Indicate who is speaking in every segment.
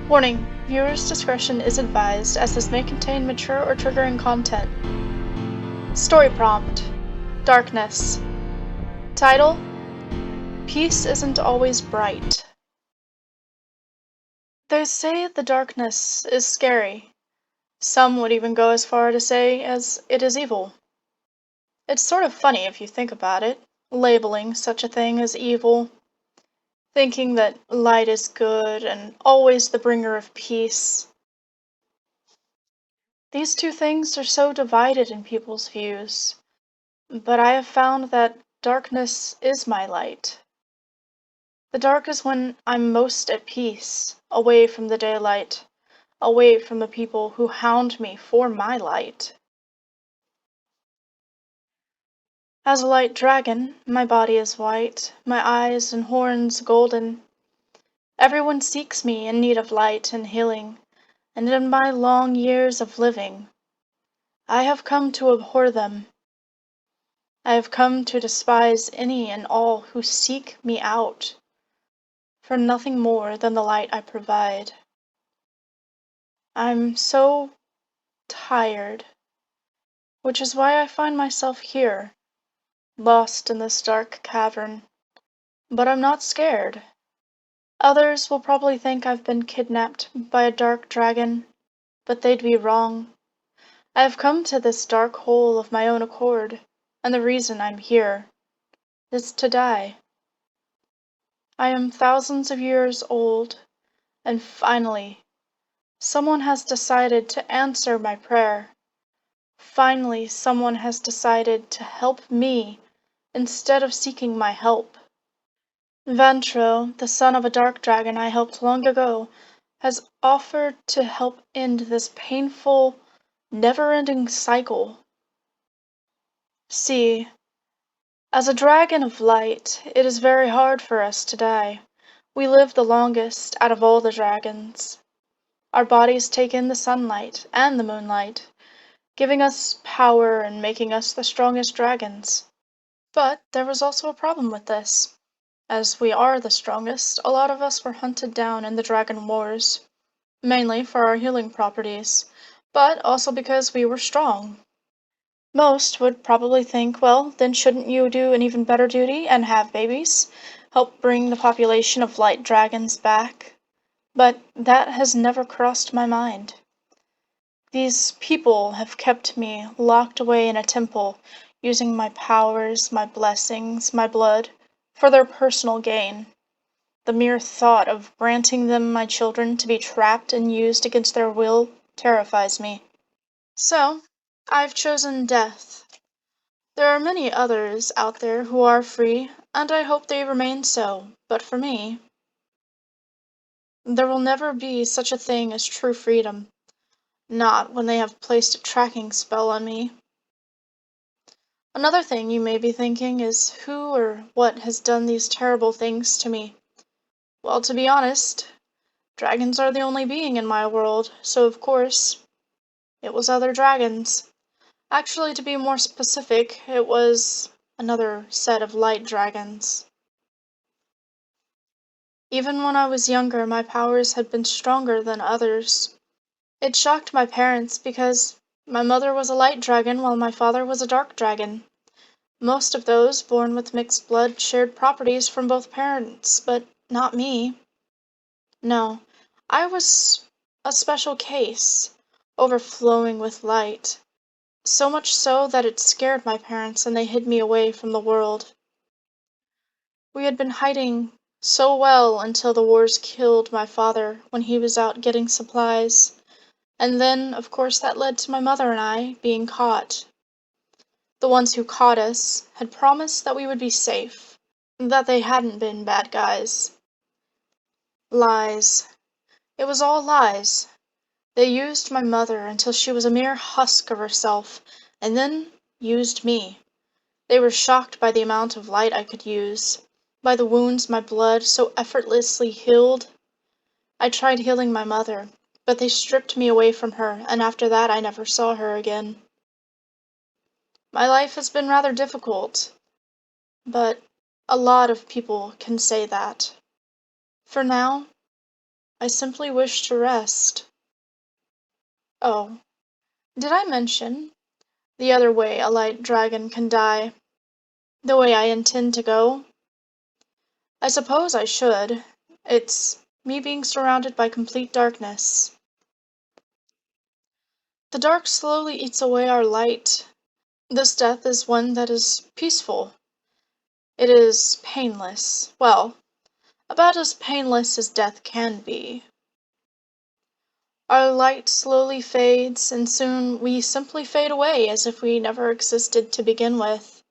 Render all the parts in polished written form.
Speaker 1: Warning: viewers' discretion is advised as this may contain mature or triggering content. Story prompt: Darkness. Title: Peace isn't always bright. They say the darkness is scary. Some would even go as far to say as it is evil. It's sort of funny if you think about it, labeling such a thing as evil, thinking that light is good and always the bringer of peace. These two things are so divided in people's views, but I have found that darkness is my light. The dark is when I'm most at peace, away from the daylight, away from the people who hound me for my light. As a light dragon, my body is white, my eyes and horns golden. Everyone seeks me in need of light and healing, and in my long years of living, I have come to abhor them. I have come to despise any and all who seek me out for nothing more than the light I provide. I'm so tired, which is why I find myself here, lost in this dark cavern. But I'm not scared. Others will probably think I've been kidnapped by a dark dragon, but they'd be wrong. I have come to this dark hole of my own accord, and the reason I'm here is to die. I am thousands of years old, and finally, someone has decided to answer my prayer. Finally, someone has decided to help me instead of seeking my help. Vantro, the son of a dark dragon I helped long ago, has offered to help end this painful, never-ending cycle. See, as a dragon of light, it is very hard for us to die. We live the longest out of all the dragons. Our bodies take in the sunlight and the moonlight, giving us power and making us the strongest dragons. But there was also a problem with this. As we are the strongest, a lot of us were hunted down in the Dragon Wars, mainly for our healing properties, but also because we were strong. Most would probably think, well, then shouldn't you do an even better duty and have babies? Help bring the population of light dragons back? But that has never crossed my mind. These people have kept me locked away in a temple, using my powers, my blessings, my blood, for their personal gain. The mere thought of granting them my children to be trapped and used against their will terrifies me. So, I've chosen death. There are many others out there who are free, and I hope they remain so, but for me, there will never be such a thing as true freedom. Not when they have placed a tracking spell on me. Another thing you may be thinking is who or what has done these terrible things to me. Well, to be honest, dragons are the only being in my world, so of course, it was other dragons. Actually, to be more specific, it was another set of light dragons. Even when I was younger, my powers had been stronger than others. It shocked my parents because my mother was a light dragon while my father was a dark dragon. Most of those born with mixed blood shared properties from both parents, but not me. No, I was a special case, overflowing with light. So much so that it scared my parents and they hid me away from the world. We had been hiding so well until the wars killed my father when he was out getting supplies. And then, of course, that led to my mother and I being caught. The ones who caught us had promised that we would be safe, that they hadn't been bad guys. Lies. It was all lies. They used my mother until she was a mere husk of herself, and then used me. They were shocked by the amount of light I could use, by the wounds my blood so effortlessly healed. I tried healing my mother, but they stripped me away from her, and after that I never saw her again. My life has been rather difficult, but a lot of people can say that. For now, I simply wish to rest. Oh, did I mention the other way a light dragon can die? The way I intend to go? I suppose I should. It's me being surrounded by complete darkness. The dark slowly eats away our light. This death is one that is peaceful. It is painless. Well, about as painless as death can be. Our light slowly fades, and soon we simply fade away as if we never existed to begin with.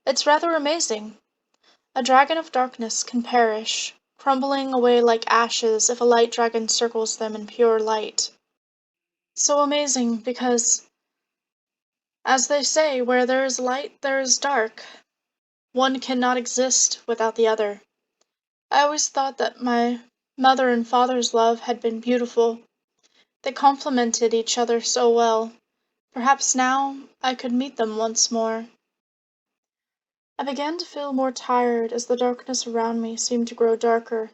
Speaker 1: It's rather amazing. A dragon of darkness can perish, crumbling away like ashes if a light dragon circles them in pure light. So amazing because, as they say, where there is light, there is dark. One cannot exist without the other. I always thought that my mother and father's love had been beautiful. They complemented each other so well. Perhaps now I could meet them once more. I began to feel more tired as the darkness around me seemed to grow darker,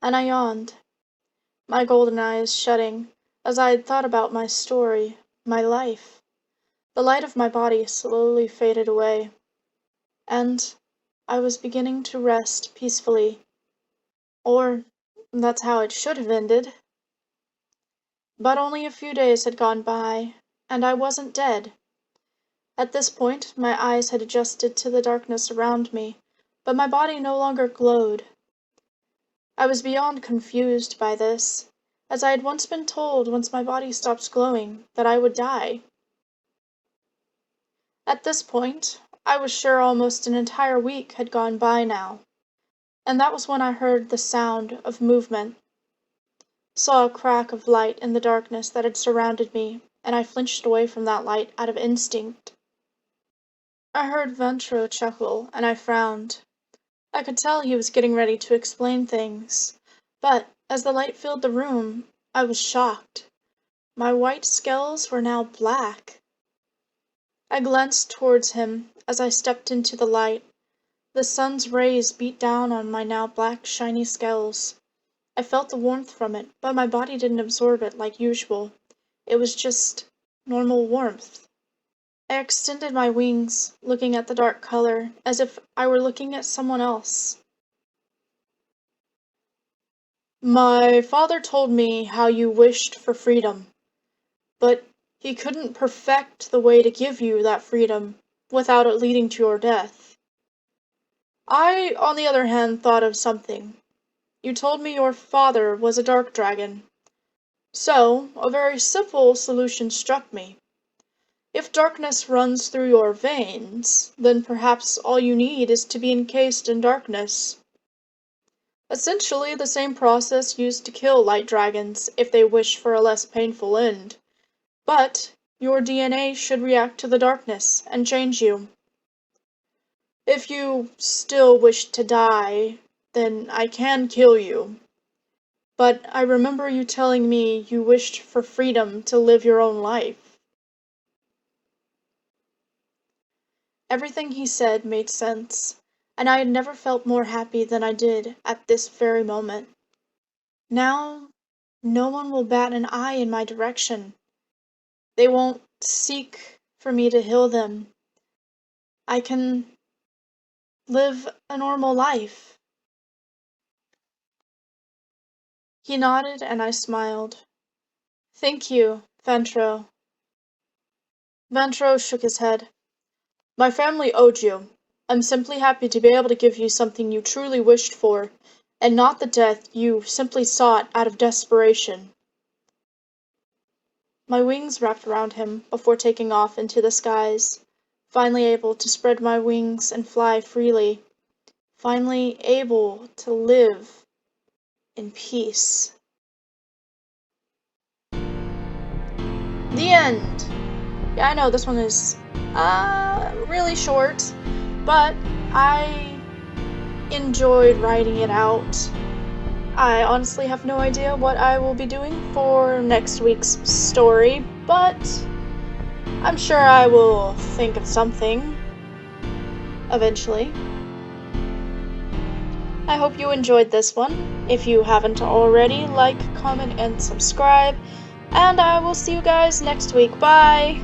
Speaker 1: and I yawned, my golden eyes shutting, as I had thought about my story, my life. The light of my body slowly faded away, and I was beginning to rest peacefully. Or that's how it should have ended. But only a few days had gone by, and I wasn't dead. At this point, my eyes had adjusted to the darkness around me, but my body no longer glowed. I was beyond confused by this, as I had once been told once my body stopped glowing that I would die. At this point, I was sure almost an entire week had gone by now, and that was when I heard the sound of movement, saw a crack of light in the darkness that had surrounded me, and I flinched away from that light out of instinct. I heard Ventro chuckle, and I frowned. I could tell he was getting ready to explain things, but as the light filled the room, I was shocked. My white scales were now black. I glanced towards him as I stepped into the light. The sun's rays beat down on my now black, shiny scales. I felt the warmth from it, but my body didn't absorb it like usual. It was just normal warmth. I extended my wings, looking at the dark color, as if I were looking at someone else. My father told me how you wished for freedom, but he couldn't perfect the way to give you that freedom without it leading to your death. I, on the other hand, thought of something. You told me your father was a dark dragon. So, a very simple solution struck me. If darkness runs through your veins, then perhaps all you need is to be encased in darkness. Essentially the same process used to kill light dragons if they wish for a less painful end. But your DNA should react to the darkness and change you. If you still wish to die, then I can kill you. But I remember you telling me you wished for freedom to live your own life. Everything he said made sense, and I had never felt more happy than I did at this very moment. Now, no one will bat an eye in my direction. They won't seek for me to heal them. I can live a normal life. He nodded and I smiled. Thank you, Ventro. Ventro shook his head. My family owed you. I'm simply happy to be able to give you something you truly wished for, and not the death you simply sought out of desperation. My wings wrapped around him before taking off into the skies, finally able to spread my wings and fly freely, finally able to live in peace. The end! Yeah, I know this one is really short, but I enjoyed writing it out. I honestly have no idea what I will be doing for next week's story, but I'm sure I will think of something eventually. I hope you enjoyed this one. If you haven't already, like, comment, and subscribe. And I will see you guys next week. Bye!